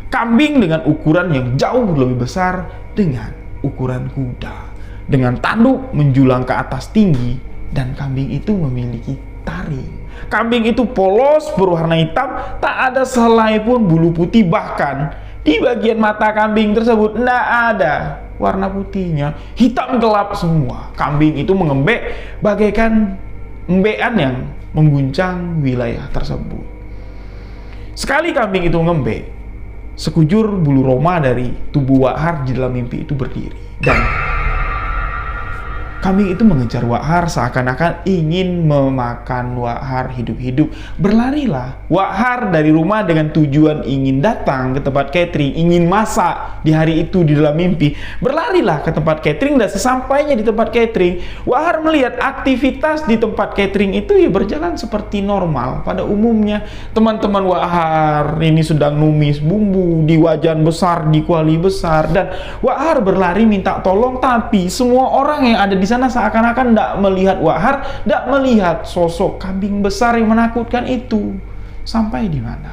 Kambing dengan ukuran yang jauh lebih besar dengan ukuran kuda, dengan tanduk menjulang ke atas tinggi, dan kambing itu memiliki taring. Kambing itu polos, berwarna hitam, tak ada sehelai pun bulu putih, bahkan di bagian mata kambing tersebut tidak ada warna putihnya, hitam gelap semua. Kambing itu mengembek bagaikan embekan yang mengguncang wilayah tersebut. Sekali kambing itu mengembek, sekujur bulu roma dari tubuh Wak Har di dalam mimpi itu berdiri, dan Kambing itu mengejar Wak Har seakan-akan ingin memakan Wak Har hidup-hidup. Berlarilah Wak Har dari rumah dengan tujuan ingin datang ke tempat catering, ingin masak di hari itu di dalam mimpi. Berlarilah ke tempat catering dan sesampainya di tempat catering, Wak Har melihat aktivitas di tempat catering itu ya berjalan seperti normal. Pada umumnya teman-teman Wak Har ini sedang numis bumbu di wajan besar, di kuali besar, dan Wak Har berlari minta tolong, tapi semua orang yang ada di sana seakan-akan tidak melihat Wak Har, tidak melihat sosok kambing besar yang menakutkan itu. Sampai di mana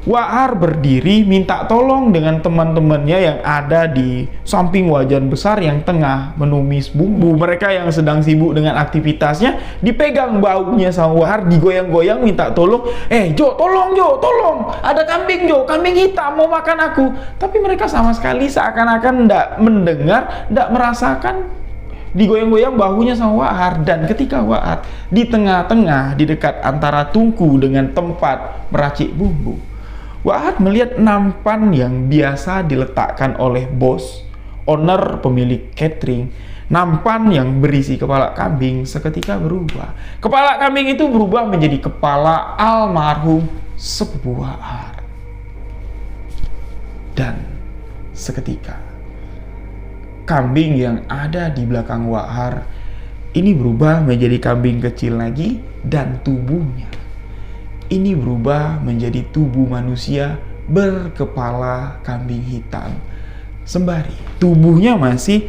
Wak Har berdiri minta tolong dengan teman-temannya yang ada di samping wajan besar yang tengah menumis bumbu. Mereka yang sedang sibuk dengan aktivitasnya, dipegang baunya sama Wak Har, digoyang-goyang minta tolong. Jo, tolong Jo, tolong, ada kambing Jo, kambing hitam mau makan aku. Tapi mereka sama sekali seakan-akan tidak mendengar, tidak merasakan digoyang-goyang bahunya sama Wak Har. Dan ketika Wak Har di tengah-tengah, di dekat antara tungku dengan tempat meracik bumbu, Wak Har melihat nampan yang biasa diletakkan oleh bos, owner, pemilik catering. Nampan yang berisi kepala kambing seketika berubah. Kepala kambing itu berubah menjadi kepala almarhum sepupu Wak Har. Dan seketika kambing yang ada di belakang Wak Har ini berubah menjadi kambing kecil lagi, dan tubuhnya ini berubah menjadi tubuh manusia berkepala kambing hitam. Sembari tubuhnya masih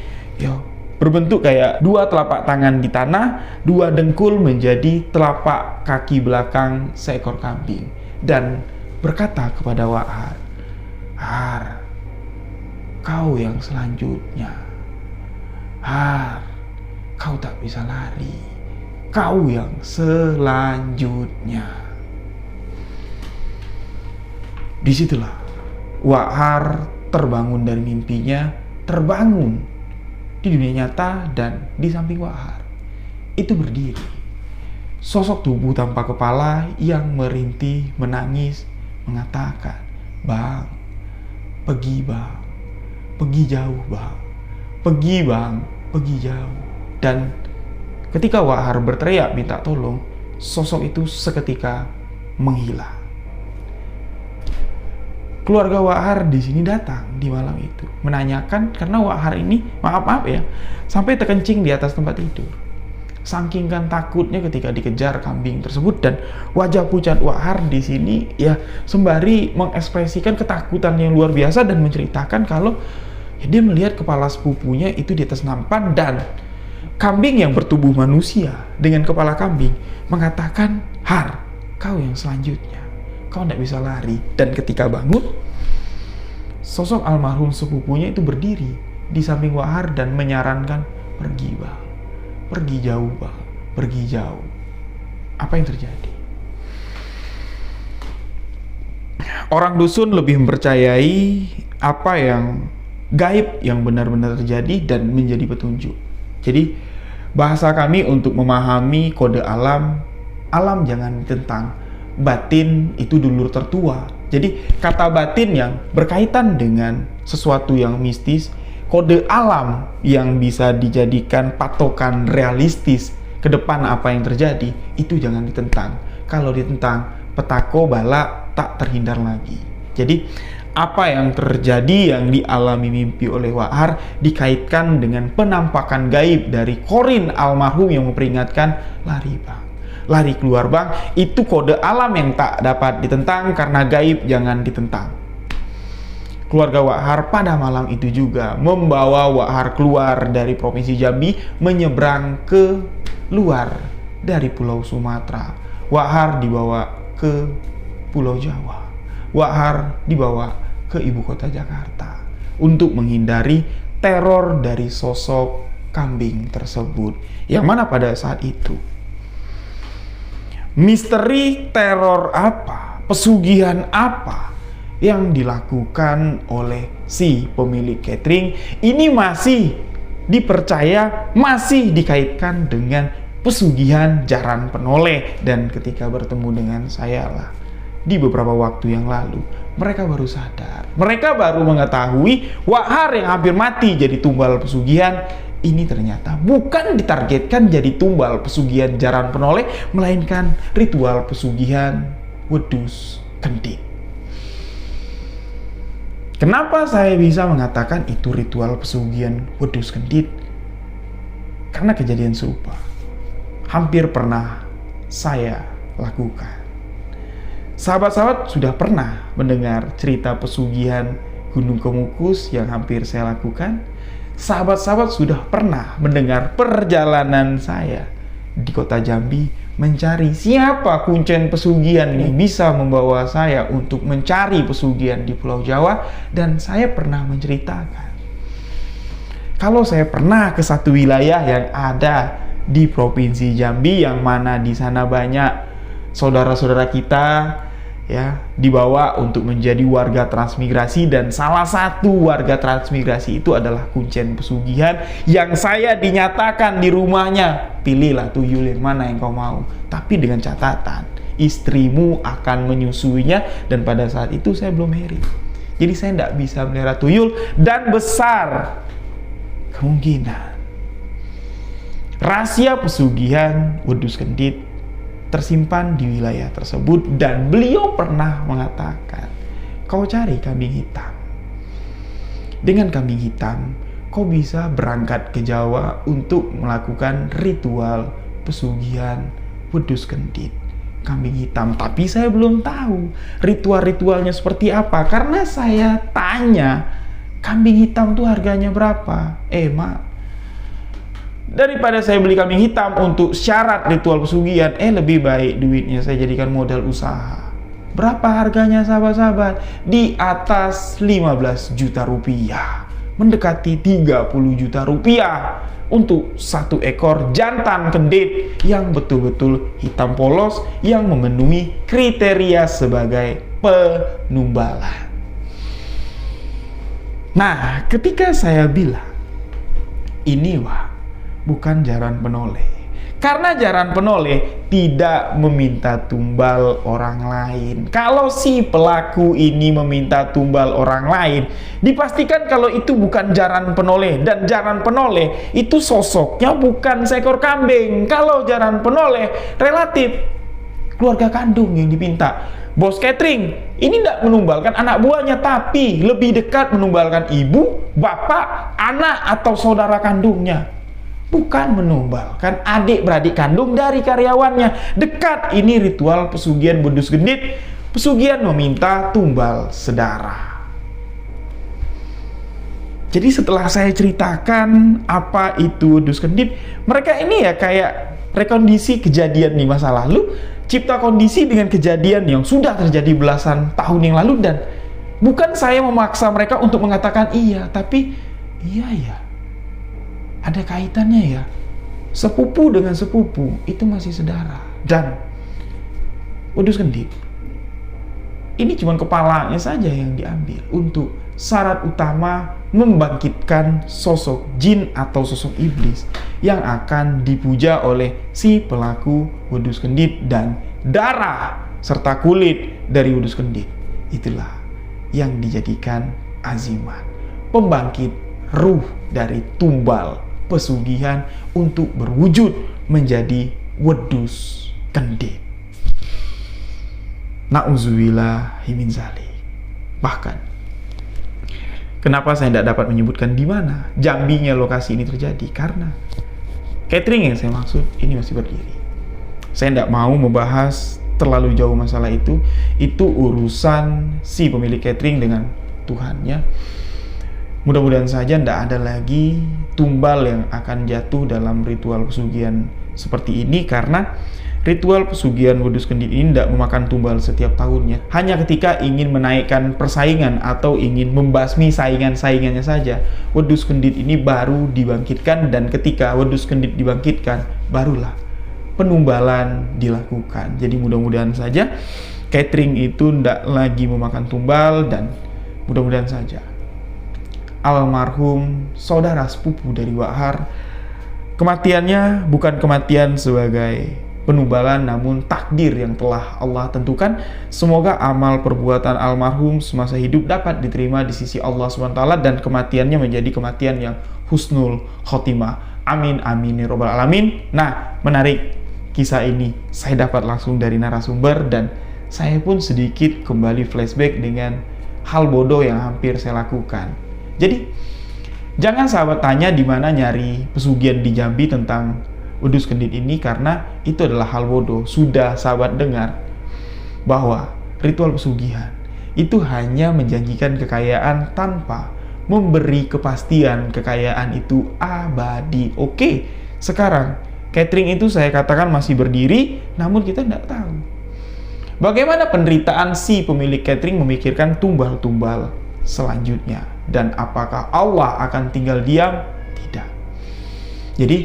berbentuk kayak dua telapak tangan di tanah, dua dengkul menjadi telapak kaki belakang seekor kambing, dan berkata kepada Wak Har, "Har, kau yang selanjutnya. Har, kau tak bisa lari. Kau yang selanjutnya." Disitulah Wak Har terbangun dari mimpinya, terbangun di dunia nyata, dan di samping Wak Har itu berdiri sosok tubuh tanpa kepala yang merintih, menangis, mengatakan, "Bang, pergi bang, pergi jauh bang, pergi bang, pergi jauh." Dan ketika Wak Har berteriak minta tolong, sosok itu seketika menghilang. Keluarga Wak Har di sini datang di malam itu menanyakan, karena Wak Har ini maaf ya sampai terkencing di atas tempat tidur. Saking kan takutnya ketika dikejar kambing tersebut, dan wajah pucat Wak Har di sini ya sembari mengekspresikan ketakutan yang luar biasa dan menceritakan kalau dia melihat kepala sepupunya itu di atas nampan, dan kambing yang bertubuh manusia dengan kepala kambing mengatakan, "Har, kau yang selanjutnya. Kau tidak bisa lari." Dan ketika bangun, sosok almarhum sepupunya itu berdiri di samping Wak Har dan menyarankan, "Pergi bang, pergi jauh bang, pergi jauh." Apa yang terjadi? Orang dusun lebih mempercayai apa yang gaib yang benar-benar terjadi dan menjadi petunjuk. Jadi bahasa kami untuk memahami kode alam, alam jangan ditentang, batin itu dulur tertua. Jadi kata batin yang berkaitan dengan sesuatu yang mistis, kode alam yang bisa dijadikan patokan realistis ke depan apa yang terjadi, itu jangan ditentang. Kalau ditentang, petako bala tak terhindar lagi. Jadi apa yang terjadi yang dialami mimpi oleh Wak Har dikaitkan dengan penampakan gaib dari Korin almarhum yang memperingatkan, "Lari bang, lari keluar bang." Itu kode alam yang tak dapat ditentang, karena gaib jangan ditentang. Keluarga Wak Har pada malam itu juga membawa Wak Har keluar dari Provinsi Jambi, menyeberang ke luar dari Pulau Sumatera. Wak Har dibawa ke Pulau Jawa. Wak Har dibawa ke ibu kota Jakarta untuk menghindari teror dari sosok kambing tersebut, yang mana pada saat itu misteri teror apa, pesugihan apa yang dilakukan oleh si pemilik catering ini masih dipercaya, masih dikaitkan dengan pesugihan jaran penoleh. Dan ketika bertemu dengan saya lah di beberapa waktu yang lalu, mereka baru sadar, mereka baru mengetahui Wak Har yang hampir mati jadi tumbal pesugihan ini ternyata bukan ditargetkan jadi tumbal pesugihan Jaran Penoleh, melainkan ritual pesugihan Wedhus Kendhit. Kenapa saya bisa mengatakan itu ritual pesugihan Wedhus Kendhit? Karena kejadian serupa hampir pernah saya lakukan. Sahabat-sahabat sudah pernah mendengar cerita pesugihan Gunung Kemukus yang hampir saya lakukan. Sahabat-sahabat sudah pernah mendengar perjalanan saya di kota Jambi mencari siapa kuncen pesugihan yang bisa membawa saya untuk mencari pesugihan di Pulau Jawa, dan saya pernah menceritakan kalau saya pernah ke satu wilayah yang ada di Provinsi Jambi, yang mana di sana banyak saudara-saudara kita ya dibawa untuk menjadi warga transmigrasi, dan salah satu warga transmigrasi itu adalah kuncen pesugihan yang saya dinyatakan di rumahnya, pilihlah tuyul yang mana yang kau mau, tapi dengan catatan istrimu akan menyusuinya, dan pada saat itu saya belum married, jadi saya tidak bisa melihara tuyul, dan besar kemungkinan rahasia pesugihan Wedhus Kendhit tersimpan di wilayah tersebut. Dan beliau pernah mengatakan, kau cari kambing hitam, dengan kambing hitam kau bisa berangkat ke Jawa untuk melakukan ritual pesugihan Wedhus Kendhit kambing hitam. Tapi saya belum tahu ritual-ritualnya seperti apa, karena saya tanya, kambing hitam tuh harganya berapa? Mak, daripada saya beli kambing hitam untuk syarat ritual pesugihan, lebih baik duitnya saya jadikan modal usaha. Berapa harganya sahabat-sahabat? Di atas 15 juta rupiah, mendekati 30 juta rupiah untuk satu ekor jantan kendit yang betul-betul hitam polos, yang memenuhi kriteria sebagai penumbalan. Nah, ketika saya bilang ini bukan Jaran Penoleh, karena Jaran Penoleh tidak meminta tumbal orang lain. Kalau si pelaku ini meminta tumbal orang lain, dipastikan kalau itu bukan Jaran Penoleh, dan Jaran Penoleh itu sosoknya bukan seekor kambing. Kalau Jaran Penoleh relatif keluarga kandung yang dipinta. Bos catering ini tidak menumbalkan anak buahnya, tapi lebih dekat menumbalkan ibu, bapak, anak, atau saudara kandungnya. Bukan menumbalkan adik-beradik kandung dari karyawannya. Dekat. Ini ritual pesugihan Wedhus Kendhit, pesugihan meminta tumbal sedara. Jadi setelah saya ceritakan apa itu Wedhus Kendhit, mereka ini ya kayak rekondisi kejadian di masa lalu, cipta kondisi dengan kejadian yang sudah terjadi belasan tahun yang lalu, dan bukan saya memaksa mereka untuk mengatakan iya, tapi iya ya, ada kaitannya ya. Sepupu dengan sepupu itu masih saudara. Dan Wedhus Kendhit ini cuma kepalanya saja yang diambil untuk syarat utama membangkitkan sosok jin atau sosok iblis yang akan dipuja oleh si pelaku Wedhus Kendhit, dan darah serta kulit dari Wedhus Kendhit itulah yang dijadikan azimat pembangkit ruh dari tumbal pesugihan untuk berwujud menjadi Wedhus Kendhit. Na'udzubillahi min dzalik. Bahkan kenapa saya tidak dapat menyebutkan di mana Jambinya lokasi ini terjadi, karena catering yang saya maksud ini masih berdiri. Saya tidak mau membahas terlalu jauh masalah itu urusan si pemilik catering dengan Tuhannya. Mudah-mudahan saja tidak ada lagi tumbal yang akan jatuh dalam ritual pesugihan seperti ini, karena ritual pesugihan Wedhus Kendhit ini tidak memakan tumbal setiap tahunnya. Hanya ketika ingin menaikkan persaingan atau ingin membasmi saingan-saingannya saja, Wedhus Kendhit ini baru dibangkitkan, dan ketika Wedhus Kendhit dibangkitkan, barulah penumbalan dilakukan. Jadi mudah-mudahan saja catering itu tidak lagi memakan tumbal, dan mudah-mudahan saja almarhum saudara sepupu dari Wak Har kematiannya bukan kematian sebagai penubalan, namun takdir yang telah Allah tentukan. Semoga amal perbuatan almarhum semasa hidup dapat diterima di sisi Allah SWT dan kematiannya menjadi kematian yang husnul khotimah. Amin amin ya robbal alamin. Nah, menarik, kisah ini saya dapat langsung dari narasumber dan saya pun sedikit kembali flashback dengan hal bodoh yang hampir saya lakukan. Jadi jangan sahabat tanya di mana nyari pesugihan di Jambi tentang wedus kendit ini, karena itu adalah hal bodoh. Sudah sahabat dengar bahwa ritual pesugihan itu hanya menjanjikan kekayaan tanpa memberi kepastian kekayaan itu abadi. Oke, sekarang catering itu saya katakan masih berdiri, namun kita tidak tahu bagaimana penderitaan si pemilik catering memikirkan tumbal-tumbal selanjutnya, dan apakah Allah akan tinggal diam? Tidak. Jadi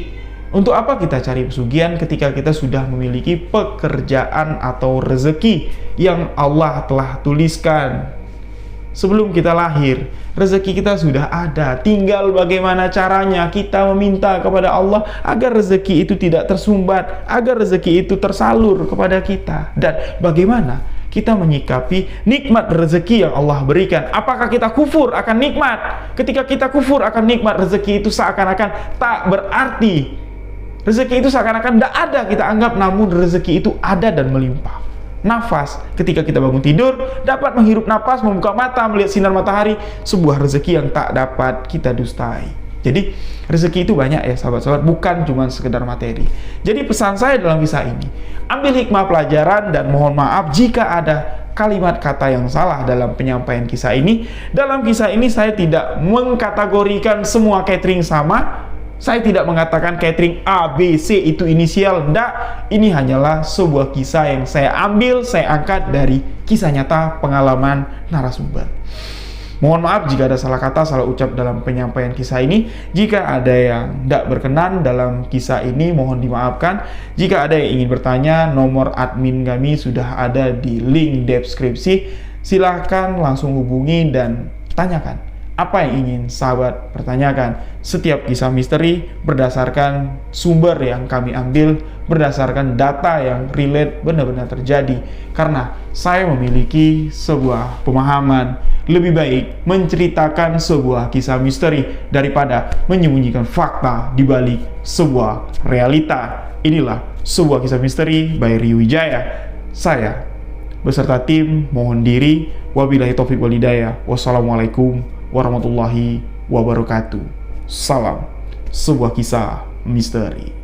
untuk apa kita cari pesugihan ketika kita sudah memiliki pekerjaan atau rezeki yang Allah telah tuliskan sebelum kita lahir? Rezeki kita sudah ada, tinggal bagaimana caranya kita meminta kepada Allah agar rezeki itu tidak tersumbat, agar rezeki itu tersalur kepada kita. Dan bagaimana kita menyikapi nikmat rezeki yang Allah berikan. Apakah kita kufur akan nikmat? Ketika kita kufur akan nikmat, rezeki itu seakan-akan tak berarti. Rezeki itu seakan-akan tidak ada kita anggap, namun rezeki itu ada dan melimpah. Nafas, ketika kita bangun tidur, dapat menghirup nafas, membuka mata, melihat sinar matahari, sebuah rezeki yang tak dapat kita dustai. Jadi, rezeki itu banyak ya sahabat-sahabat, bukan cuma sekedar materi. Jadi pesan saya dalam kisah ini, ambil hikmah pelajaran dan mohon maaf jika ada kalimat kata yang salah dalam penyampaian kisah ini. Dalam kisah ini saya tidak mengkategorikan semua catering sama. Saya tidak mengatakan catering A, B, C itu inisial. Tidak, ini hanyalah sebuah kisah yang saya ambil, saya angkat dari kisah nyata pengalaman narasumber. Mohon maaf jika ada salah kata, salah ucap dalam penyampaian kisah ini. Jika ada yang tidak berkenan dalam kisah ini, mohon dimaafkan. Jika ada yang ingin bertanya, nomor admin kami sudah ada di link deskripsi. Silahkan langsung hubungi dan tanyakan apa yang ingin sahabat pertanyakan. Setiap kisah misteri berdasarkan sumber yang kami ambil, berdasarkan data yang relate benar-benar terjadi. Karena saya memiliki sebuah pemahaman, lebih baik menceritakan sebuah kisah misteri daripada menyembunyikan fakta di balik sebuah realita. Inilah sebuah kisah misteri by Rio Wijaya. Saya beserta tim mohon diri. Wabillahi taufiq wal hidayah. Wassalamualaikum warahmatullahi wabarakatuh. Salam sebuah kisah misteri.